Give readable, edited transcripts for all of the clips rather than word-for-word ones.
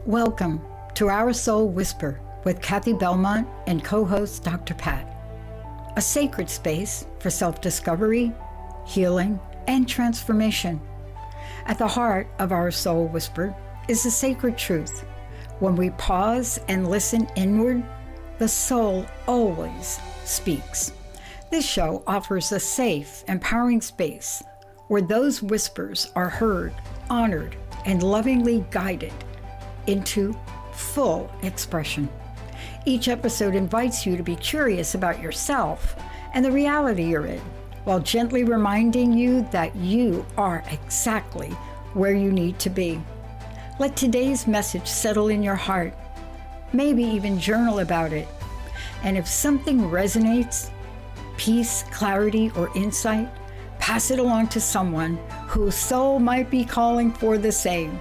Welcome to Our Soul Whisper with Cathi Belmont and co-host Dr. Pat, a sacred space for self-discovery, healing, and transformation. At the heart of Our Soul Whisper is the sacred truth. When we pause and listen inward, the soul always speaks. This show offers a safe, empowering space where those whispers are heard, honored, and lovingly guided into full expression. Each episode invites you to be curious about yourself and the reality you're in, while gently reminding you that you are exactly where you need to be. Let today's message settle in your heart. Maybe even journal about it. And if something resonates, peace, clarity, or insight, pass it along to someone whose soul might be calling for the same.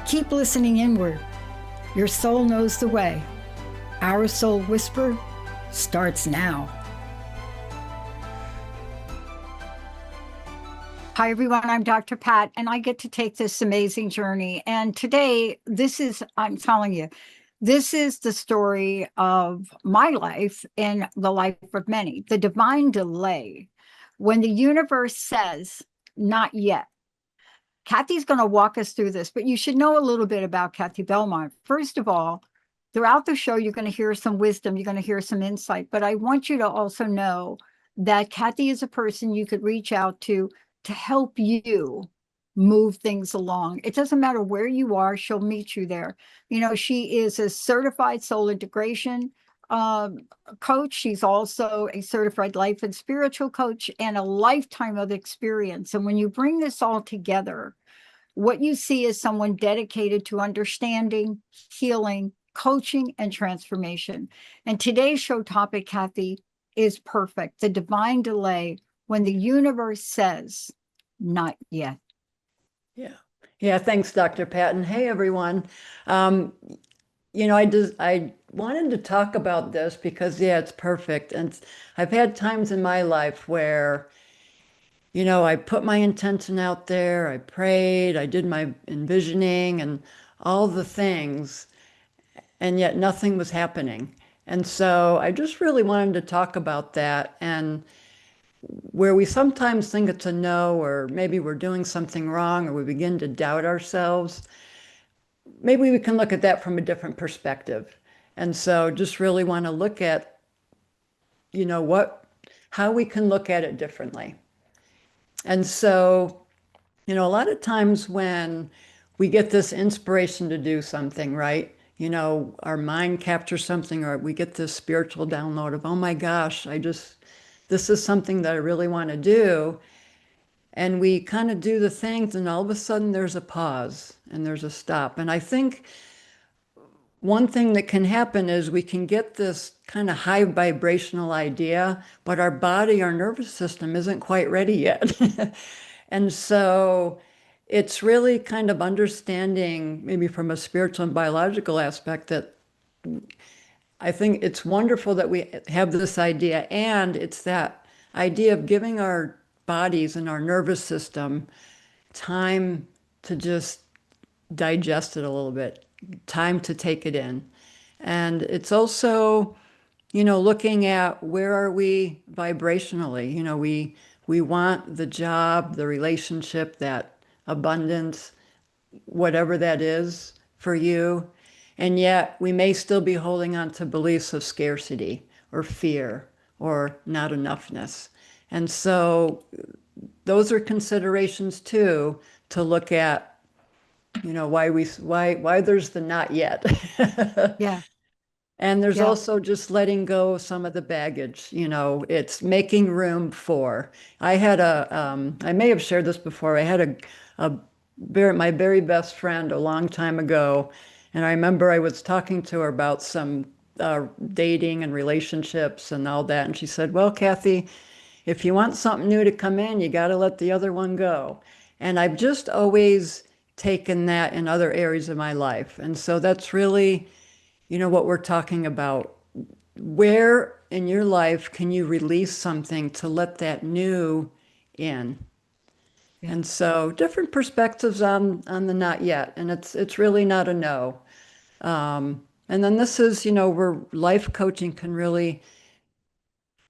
Keep listening inward. Your soul knows the way. Our Soul Whisper starts now. Hi, everyone. I'm Dr. Pat, and I get to take this amazing journey. And today, I'm telling you, this is the story of my life and the life of many. The divine delay. When the universe says, not yet. Cathy's going to walk us through this, but you should know a little bit about Cathi Belmont. First of all, throughout the show, you're going to hear some wisdom, you're going to hear some insight, but I want you to also know that Cathi is a person you could reach out to help you move things along. It doesn't matter where you are, she'll meet you there. You know, she is a certified soul integration coach. She's also a certified life and spiritual coach and a lifetime of experience. And when you bring this all together, what you see is someone dedicated to understanding, healing, coaching, and transformation. And today's show topic, Cathi, is perfect. The divine delay when the universe says, not yet. Yeah. Thanks, Dr. Pat. And hey, everyone. I wanted to talk about this because, it's perfect. And I've had times in my life where, I put my intention out there, I prayed, I did my envisioning and all the things, and yet nothing was happening. And so I just really wanted to talk about that, and where we sometimes think it's a no, or maybe we're doing something wrong, or we begin to doubt ourselves. Maybe we can look at that from a different perspective. And so just really want to look at, how we can look at it differently. And so, a lot of times when we get this inspiration to do something, right? Our mind captures something, or we get this spiritual download of, oh my gosh, this is something that I really want to do. And we kind of do the things, and all of a sudden there's a pause and there's a stop. And I think one thing that can happen is we can get this kind of high vibrational idea, but our body, our nervous system isn't quite ready yet. And so it's really kind of understanding, maybe from a spiritual and biological aspect, that I think it's wonderful that we have this idea, and it's that idea of giving our bodies and our nervous system time to just digest it a little bit, time to take it in. And it's also, looking at where are we vibrationally. We want the job, the relationship, that abundance, whatever that is for you. And yet we may still be holding on to beliefs of scarcity or fear or not enoughness. And so those are considerations too, to look at, why there's the not yet. Yeah. And there's also just letting go of some of the baggage. It's making room for. I may have shared this before. I had my very best friend a long time ago, and I remember I was talking to her about some dating and relationships and all that, and she said, well, Cathi, if you want something new to come in, you got to let the other one go. And I've just always taken that in other areas of my life. And so that's really, what we're talking about. Where in your life can you release something to let that new in? Yeah. And so different perspectives on the not yet. And it's really not a no. And then this is, where life coaching can really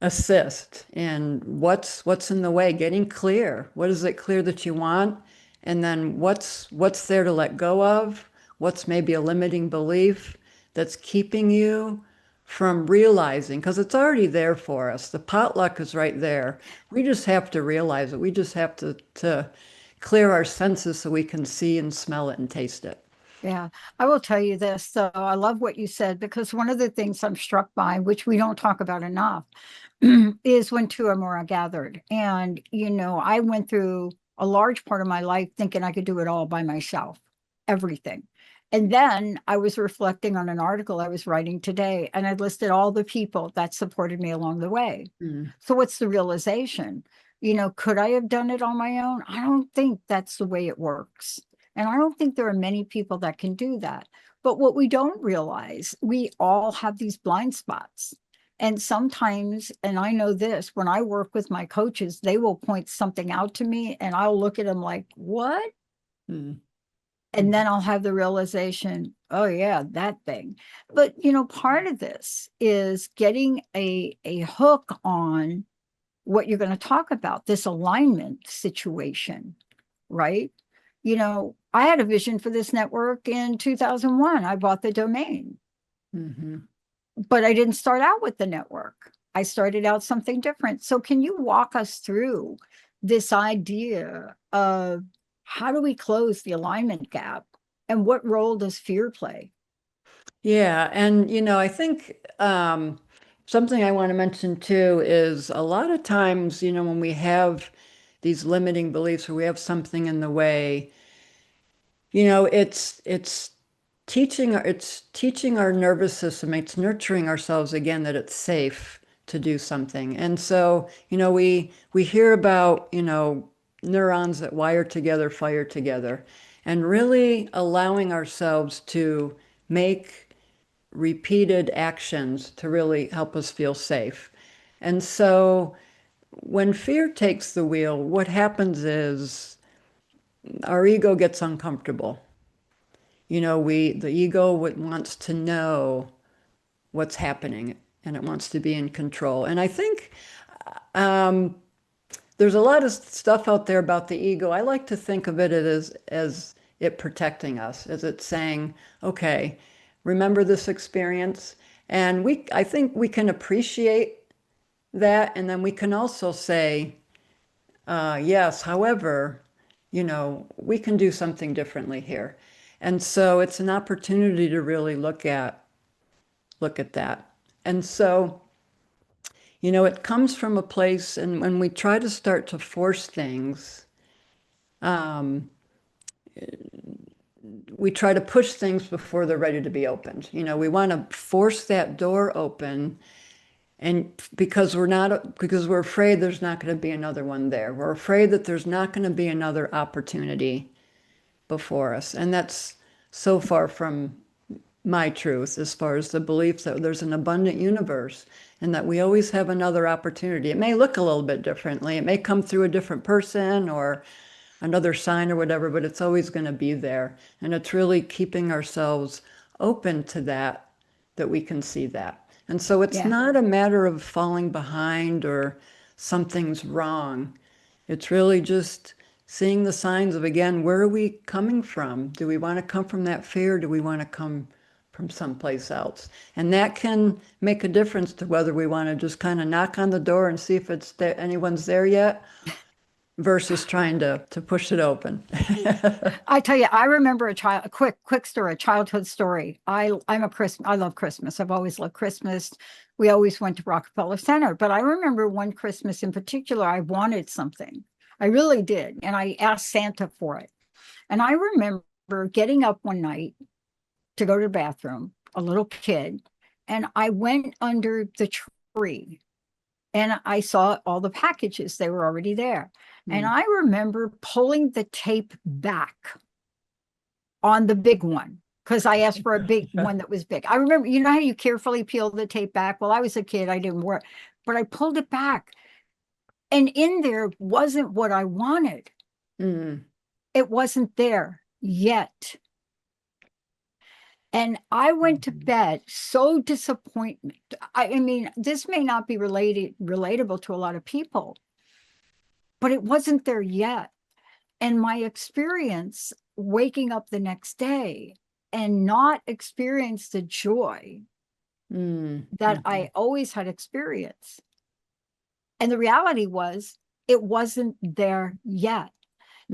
assist in what's in the way, getting clear. What is it clear that you want? And then what's there to let go of? What's maybe a limiting belief that's keeping you from realizing, because it's already there for us. The potluck is right there. We just have to realize it. We just have to clear our senses so we can see and smell it and taste it. Yeah, I will tell you this, though. I love what you said because one of the things I'm struck by, which we don't talk about enough, is when two or more are gathered. And, I went through a large part of my life thinking I could do it all by myself, everything. And then I was reflecting on an article I was writing today, and I listed all the people that supported me along the way. Mm. So, what's the realization? Could I have done it on my own? I don't think that's the way it works. And I don't think there are many people that can do that. But what we don't realize, we all have these blind spots. And sometimes, and I know this, when I work with my coaches, they will point something out to me and I'll look at them like, what? Mm. And then I'll have the realization, oh yeah, that thing. But part of this is getting a hook on what you're going to talk about, this alignment situation, right? I had a vision for this network in 2001. I bought the domain, Mm-hmm. but I didn't start out with the network. I started out something different. So, can you walk us through this idea of how do we close the alignment gap and what role does fear play? Yeah, and I think something I want to mention too is a lot of times, when we have these limiting beliefs or we have something in the way, it's teaching our nervous system, it's nurturing ourselves again that it's safe to do something. And so, we hear about, neurons that wire together, fire together, and really allowing ourselves to make repeated actions to really help us feel safe. And so when fear takes the wheel, what happens is our ego gets uncomfortable. The ego wants to know what's happening and it wants to be in control. And I think there's a lot of stuff out there about the ego. I like to think of it as it protecting us, as it's saying, okay, remember this experience. And I think we can appreciate that. And then we can also say, yes, however, we can do something differently here. And so it's an opportunity to really look at that. And so, it comes from a place, and when we try to start to force things, we try to push things before they're ready to be opened. We want to force that door open, and because we're afraid there's not going to be another one there. We're afraid that there's not going to be another opportunity before us. And that's so far from my truth as far as the belief that there's an abundant universe and that we always have another opportunity. It may look a little bit differently. It may come through a different person or another sign or whatever, but it's always going to be there. And it's really keeping ourselves open to that we can see that. And so it's Yeah. not a matter of falling behind or something's wrong. It's really just seeing the signs of, again, where are we coming from? Do we want to come from that fear? Do we want to come from someplace else? And that can make a difference to whether we want to just kind of knock on the door and see if it's there, anyone's there yet, versus trying to push it open. I tell you, I remember a quick story, a childhood story. I love Christmas. I've always loved Christmas. We always went to Rockefeller Center, but I remember one Christmas in particular, I wanted something. I really did. And I asked Santa for it. And I remember getting up one night to go to the bathroom, a little kid, and I went under the tree and I saw all the packages. They were already there. And Mm. I remember pulling the tape back on the big one because I asked for a big one that was big. I remember, how you carefully peel the tape back? Well, I was a kid, I didn't work, but I pulled it back. And in there wasn't what I wanted. Mm. It wasn't there yet. And I went to Mhm. bed so disappointed. I mean, this may not be relatable to a lot of people, but it wasn't there yet. And my experience waking up the next day and not experience the joy Mm, that mhm. I always had experienced. And the reality was, it wasn't there yet.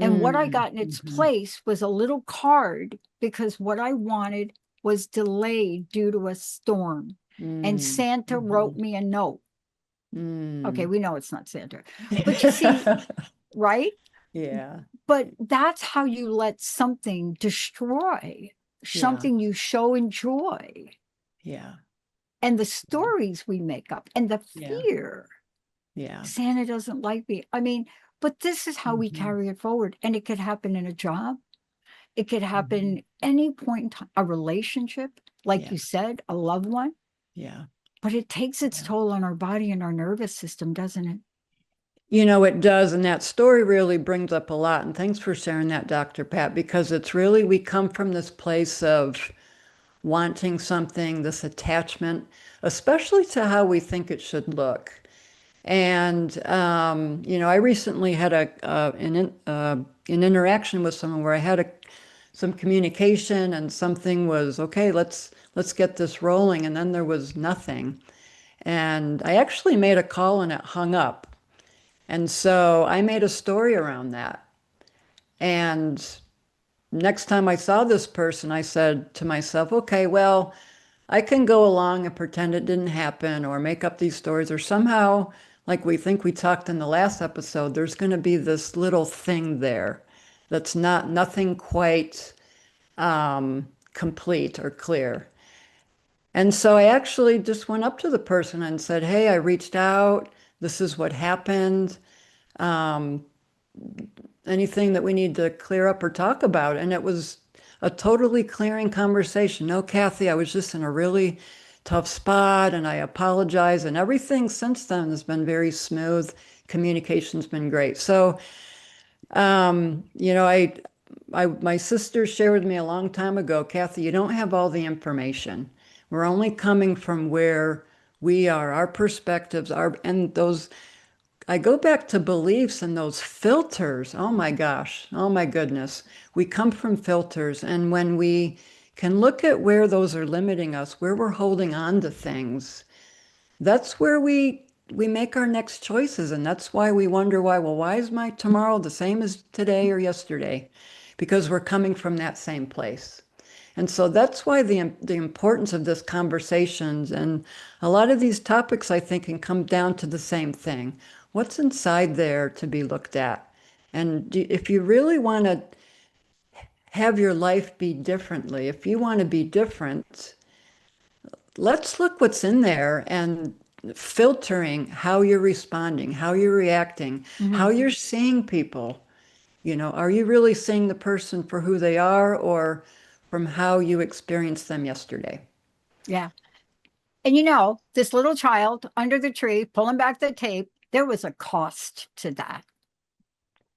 And what I Mm, got in its mhm. place was a little card because what I wanted was delayed due to a storm. And Mm, Santa wrote mhm. me a note. Okay, Mm. we know it's not Santa, but you see, right? Yeah, But that's how you let something destroy yeah, something you so enjoy. yeah, And the yeah, stories we make up and the yeah, fear. yeah. Santa doesn't like me. I mean, but this is how we Mhm, carry it forward. And it could happen in a job. It could mhm. happen any point in time, a relationship, like Yeah, you said, a loved one. yeah, But it takes its yeah. toll on our body and our nervous system, doesn't it? It does. And that story really brings up a lot. And thanks for sharing that, Dr. Pat, because it's really, we come from this place of wanting something, this attachment, especially to how we think it should look. And I recently had an interaction with someone where I had some communication, and something was okay. Let's get this rolling, and then there was nothing. And I actually made a call, and it hung up. And so I made a story around that. And next time I saw this person, I said to myself, okay, well, I can go along and pretend it didn't happen or make up these stories, or somehow, like we think we talked in the last episode, there's going to be this little thing there that's nothing quite complete or clear. And so I actually just went up to the person and said, hey, I reached out. This is what happened. Um, Anything that we need to clear up or talk about? And it was a totally clearing conversation. No, Cathi, I was just in a really tough spot and I apologize. And everything since then has been very smooth. Communication's been great. So, my sister shared with me a long time ago, Cathi, you don't have all the information. We're only coming from where we are, our perspectives, and those I go back to beliefs and those filters. Oh my gosh. Oh my goodness. We come from filters. And when we can look at where those are limiting us, where we're holding on to things, that's where we make our next choices. And that's why we wonder why is my tomorrow the same as today or yesterday? Because we're coming from that same place. And so that's why the importance of this conversations, and a lot of these topics I think can come down to the same thing. What's inside there to be looked at? And if you really want to have your life be differently, if you want to be different, let's look what's in there and filtering how you're responding, how you're reacting, how Mhm. you're seeing people. Are you really seeing the person for who they are, or from how you experienced them yesterday? Yeah. And this little child under the tree pulling back the tape, there was a cost to that.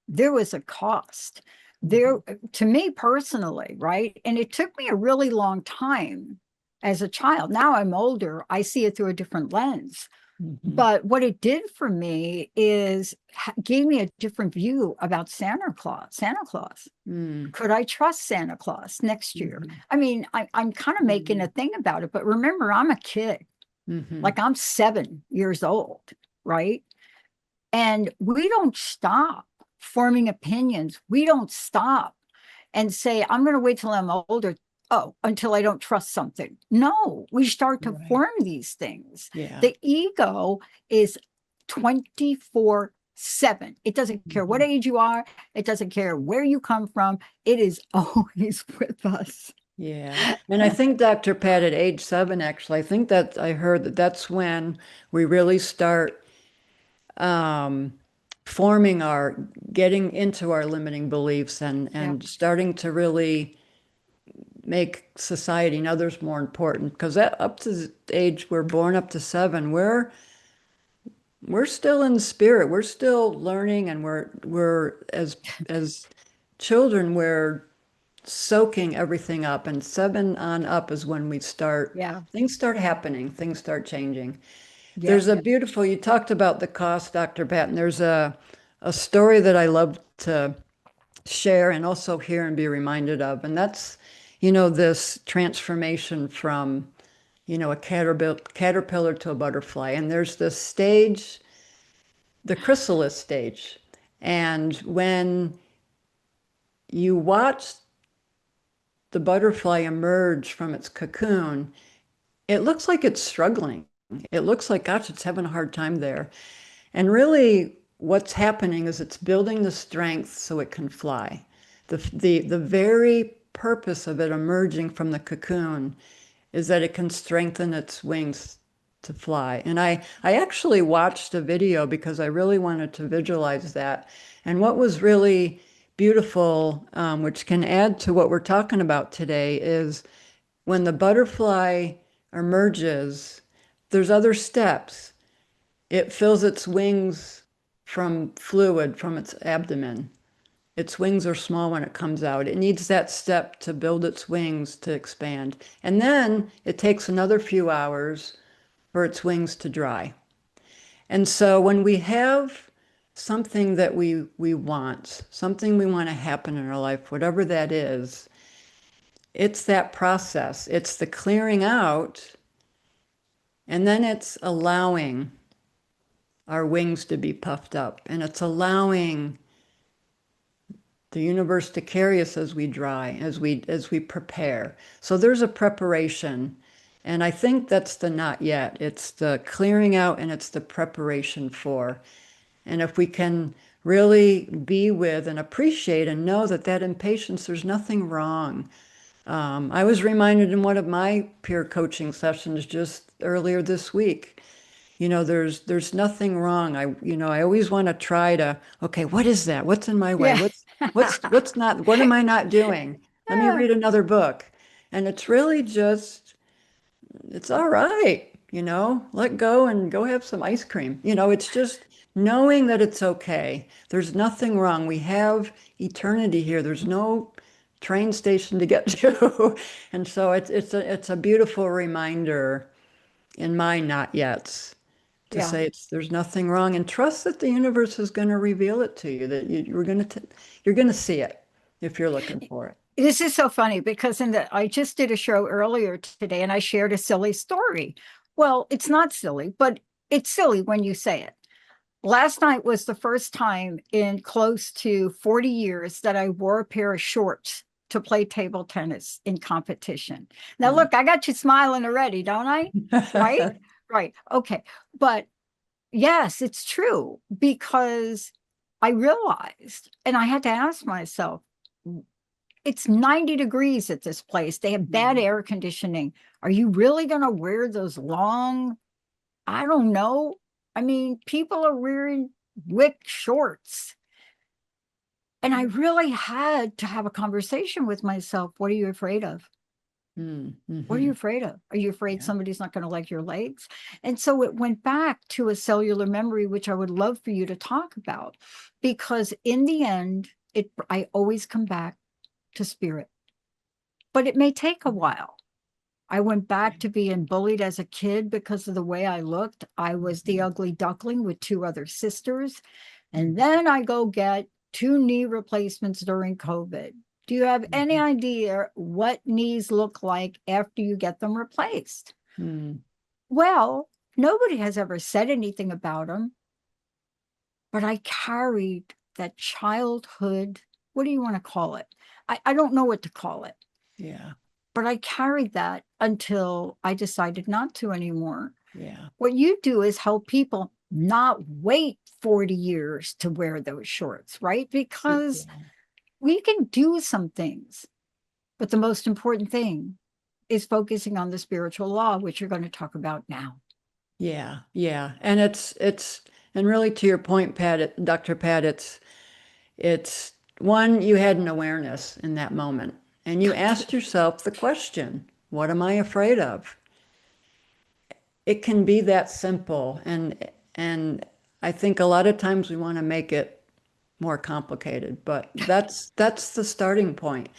There was a cost there Mhm, to me personally, right? And it took me a really long time as a child. Now I'm older, I see it through a different lens. mhm, But what it did for me is gave me a different view about Santa Claus. Santa Claus. mm, Could I trust Santa Claus next year? mhm, I mean, I'm kind of making a mm, thing about it, but remember, I'm a kid. mhm. Like I'm 7 years old, right? And we don't stop forming opinions. We don't stop and say, I'm going to wait till I'm older. Oh, until I don't trust something. No, we start to Right. form these things. Yeah. The ego is 24/7. It doesn't care what Mhm. age you are, it doesn't care where you come from. It is always with us. Yeah. And I think Dr. Pat at age 7, actually, I think that I heard that that's when we really start um, forming getting into our limiting beliefs, and, Yeah. and starting to really make society and others more important. Because up to the age we're born, up to 7, we're still in spirit. We're still learning, and we're as children, we're soaking everything up. And 7 on up is when we start, Yeah. things start happening, things start changing. Yeah. There's a beautiful, you talked about the cost, Dr. Patton. There's a story that I love to share and also hear and be reminded of. And that's, this transformation from, a caterpillar to a butterfly. And there's this stage, the chrysalis stage. And when you watch the butterfly emerge from its cocoon, it looks like it's struggling. It looks like, gosh, it's having a hard time there. And really, what's happening is it's building the strength so it can fly. The very purpose of it emerging from the cocoon is that it can strengthen its wings to fly. And I actually watched a video because I really wanted to visualize that. And what was really beautiful, which can add to what we're talking about today, is when the butterfly emerges, there's other steps. It fills its wings from fluid from its abdomen. Its wings are small when it comes out. It needs that step to build its wings to expand. And then it takes another few hours for its wings to dry. And so when we have something that we want, something we want to happen in our life, whatever that is, it's that process. It's the clearing out, and then it's allowing our wings to be puffed up, and it's allowing the universe to carry us as we dry, as we prepare. So there's a preparation, and I think that's the not yet. It's the clearing out, and it's the preparation for. And if we can really be with and appreciate and know that that impatience, there's nothing wrong. I was reminded in one of my peer coaching sessions just earlier this week, there's nothing wrong. I always want to try to, okay, what is that? What's in my way? Yeah. What's not, what am I not doing? Let me read another book. And it's really just, it's all right, let go and go have some ice cream. It's just knowing that it's okay. There's nothing wrong. We have eternity here. There's no train station to get to. And so it's a beautiful reminder in my not yets to Yeah. say there's nothing wrong, and trust that the universe is going to reveal it to you, that you're going to see it if you're looking for it. This is so funny because I just did a show earlier today and I shared a silly story. Well, it's not silly, but it's silly when you say it. Last night was the first time in close to 40 years that I wore a pair of shorts to play table tennis in competition. Now, look, I got you smiling already, don't I? Right? Right. Okay. But yes, it's true because I realized, and I had to ask myself, it's 90 degrees at this place. They have bad air conditioning. Are you really going to wear those long? I don't know. I mean, people are wearing wick shorts. And I really had to have a conversation with myself. What are you afraid of? What are you afraid of? Are you afraid somebody's not going to like your legs? And so it went back to a cellular memory, which I would love for you to talk about, because in the end, I always come back to spirit, but it may take a while. I went back to being bullied as a kid because of the way I looked. I was the ugly duckling with 2 other sisters. And then I go get 2 knee replacements during COVID. Do you have any idea what knees look like after you get them replaced? Well, nobody has ever said anything about them, but I carried that childhood. What do you want to call it? I don't know what to call it. Yeah. But I carried that until I decided not to anymore. Yeah. What you do is help people not wait 40 years to wear those shorts, right? Because we can do some things, but the most important thing is focusing on the spiritual law, which you're going to talk about now. Yeah. Yeah. And and really to your point, Dr. Pat, it's one, you had an awareness in that moment and you asked yourself the question, what am I afraid of? It can be that simple. And I think a lot of times we want to make it more complicated, but that's the starting point.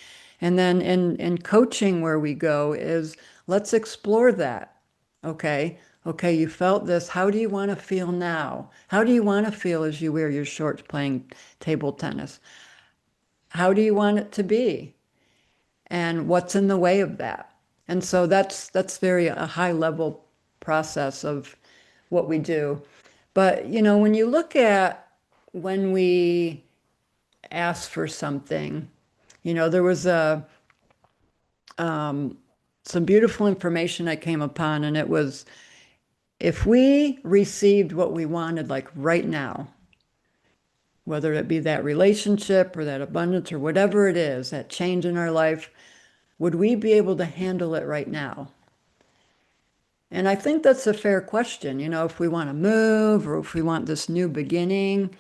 And then in coaching, where we go is let's explore that. Okay. Okay, you felt this. How do you want to feel now? How do you want to feel as you wear your shorts playing table tennis? How do you want it to be? And what's in the way of that? And so that's very a high level process of what we do. But when you look at when we ask for something, there was some beautiful information I came upon, and it was if we received what we wanted, like right now, whether it be that relationship or that abundance or whatever it is, that change in our life, would we be able to handle it right now? And I think that's a fair question. If we want to move or if we want this new beginning,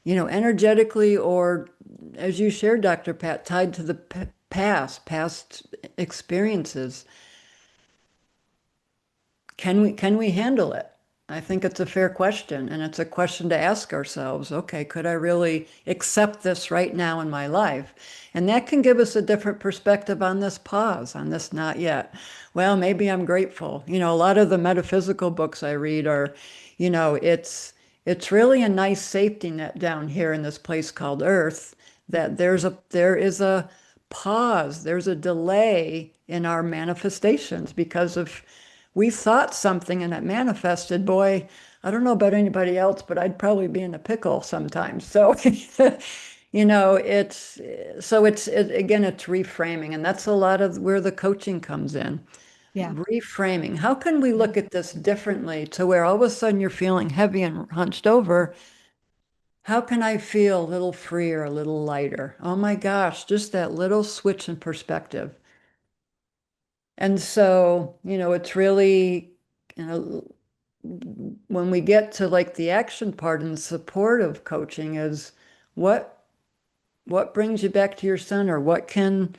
energetically, or as you shared, Dr. Pat, tied to the past experiences, can we handle it? I think it's a fair question, and it's a question to ask ourselves. Okay, could I really accept this right now in my life? And that can give us a different perspective on this pause, on this not yet. Well, maybe I'm grateful. A lot of the metaphysical books I read are, it's really a nice safety net down here in this place called Earth, that there is a pause, there's a delay in our manifestations because of we thought something and it manifested. Boy, I don't know about anybody else, but I'd probably be in a pickle sometimes. So, again, it's reframing, and that's a lot of where the coaching comes in. Yeah. Reframing. How can we look at this differently to where all of a sudden you're feeling heavy and hunched over? How can I feel a little freer, a little lighter? Oh my gosh, just that little switch in perspective. And so, it's really, when we get to like the action part and supportive coaching is what what brings you back to your center? What can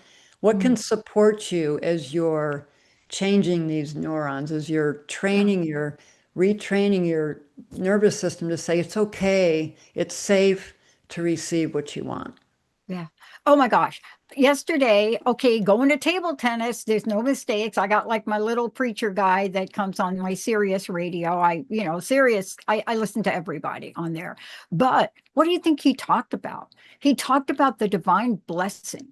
support you as you're changing these neurons, as you're retraining your nervous system to say it's okay, it's safe to receive what you want. Yeah. Oh my gosh. Yesterday, okay, going to table tennis, there's no mistakes. I got like my little preacher guy that comes on my Sirius radio. Sirius, I listen to everybody on there. But what do you think he talked about? He talked about the divine blessing.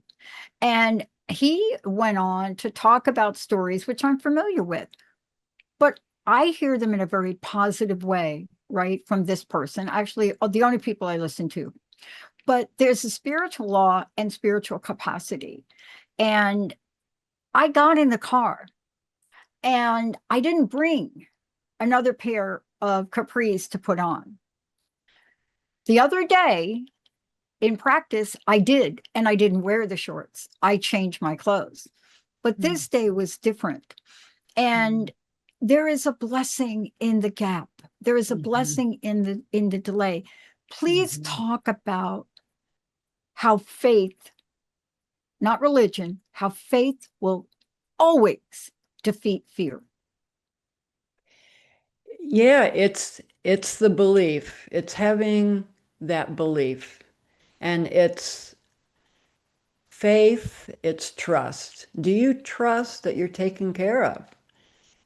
And he went on to talk about stories, which I'm familiar with, but I hear them in a very positive way, right? From this person. Actually, the only people I listen to, but there's a spiritual law and spiritual capacity. And I got in the car and I didn't bring another pair of capris to put on. The other day in practice, I did, and I didn't wear the shorts. I changed my clothes. But this day was different. And there is a blessing in the gap. There is a blessing in the delay. Please talk about how faith, not religion, how faith will always defeat fear. Yeah, it's the belief. It's having that belief. And it's faith, it's trust. Do you trust that you're taken care of?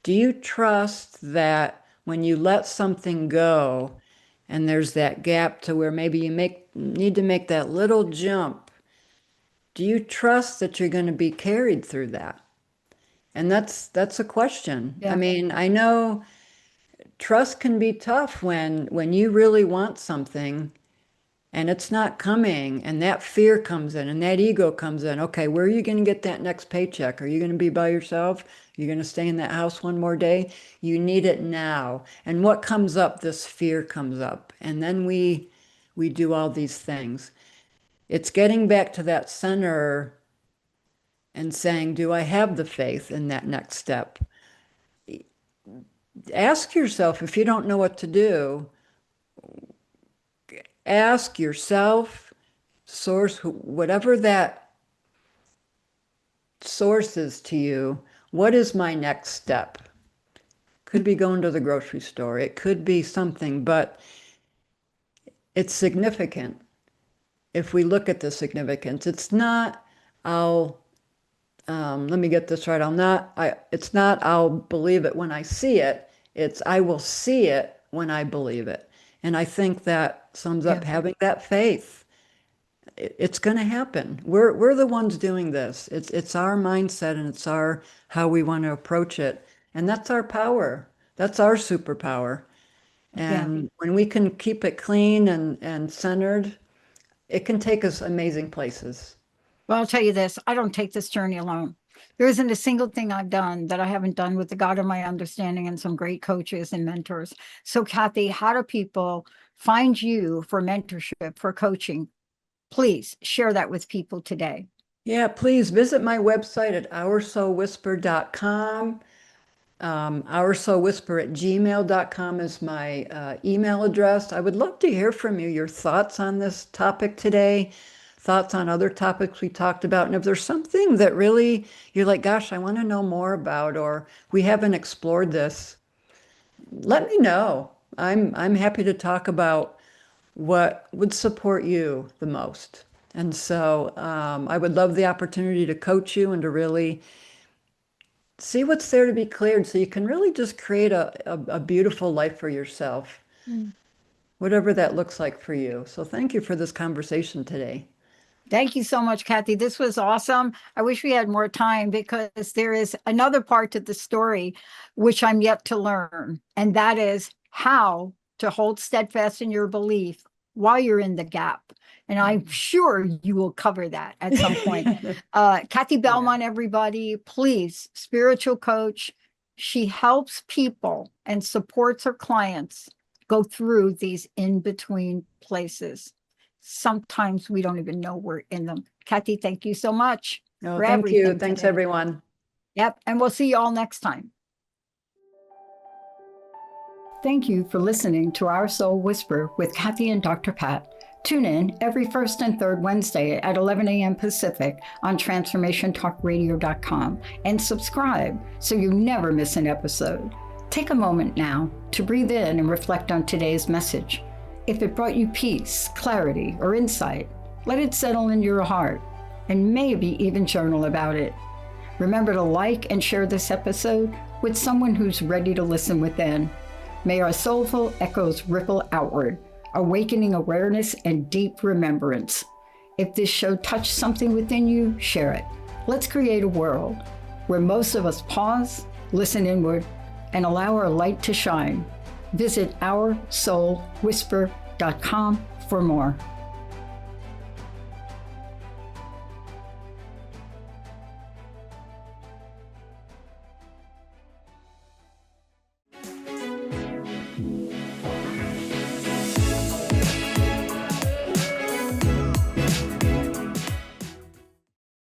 Do you trust that when you let something go and there's that gap to where maybe you need to make that little jump, do you trust that you're going to be carried through that? And that's a question. I Yeah. mean, I know trust can be tough when you really want something and it's not coming, and that fear comes in and that ego comes in. Okay, where are you going to get that next paycheck? Are you going to be by yourself? You're going to stay in that house one more day? You need it now. And what comes up? This fear comes up. And then we do all these things. It's getting back to that center and saying, do I have the faith in that next step? Ask yourself, if you don't know what to do, ask yourself, source, whatever that source is to you, what is my next step? Could be going to the grocery store. It could be something, but it's significant. If we look at the significance, it's not I'll, let me get this right. It's not I'll believe it when I see it. It's I will see it when I believe it. And I think that sums up Yeah. having that faith. It's going to happen. We're the ones doing this. It's our mindset and it's our how we want to approach it. And that's our power. That's our superpower. Yeah. And when we can keep it clean and centered, it can take us amazing places. Well, I'll tell you this, I don't take this journey alone. There isn't a single thing I've done that I haven't done with the God of my understanding and some great coaches and mentors. So, Cathi, how do people find you for mentorship, for coaching? Please share that with people today. Yeah, please visit my website at oursoulwhisper.com. Oursoulwhisper@gmail.com is my email address. I would love to hear from you, your thoughts on this topic today, thoughts on other topics we talked about. And if there's something that really you're like, gosh, I want to know more about, or we haven't explored this, let me know. I'm happy to talk about what would support you the most. And so I would love the opportunity to coach you and to really see what's there to be cleared so you can really just create a beautiful life for yourself, Mm. whatever that looks like for you. So thank you for this conversation today. Thank you so much, Cathi. This was awesome. I wish we had more time because there is another part to the story which I'm yet to learn, and that is how to hold steadfast in your belief while you're in the gap. And I'm sure you will cover that at some point. Cathi Belmont, everybody, please, spiritual coach. She helps people and supports her clients go through these in-between places. Sometimes we don't even know we're in them. Cathi, thank you so much Oh, for thank you. everything Thanks, today. everyone. Yep, and we'll see you all next time. Thank you for listening to Our Soul Whisper with Cathi and Dr. Pat. Tune in every first and third Wednesday at 11 a.m. Pacific on transformationtalkradio.com and subscribe so you never miss an episode. Take a moment now to breathe in and reflect on today's message. If it brought you peace, clarity, or insight, let it settle in your heart and maybe even journal about it. Remember to like and share this episode with someone who's ready to listen within. May our soulful echoes ripple outward, awakening awareness and deep remembrance. If this show touched something within you, share it. Let's create a world where most of us pause, listen inward, and allow our light to shine. Visit oursoulwhisper.com for more.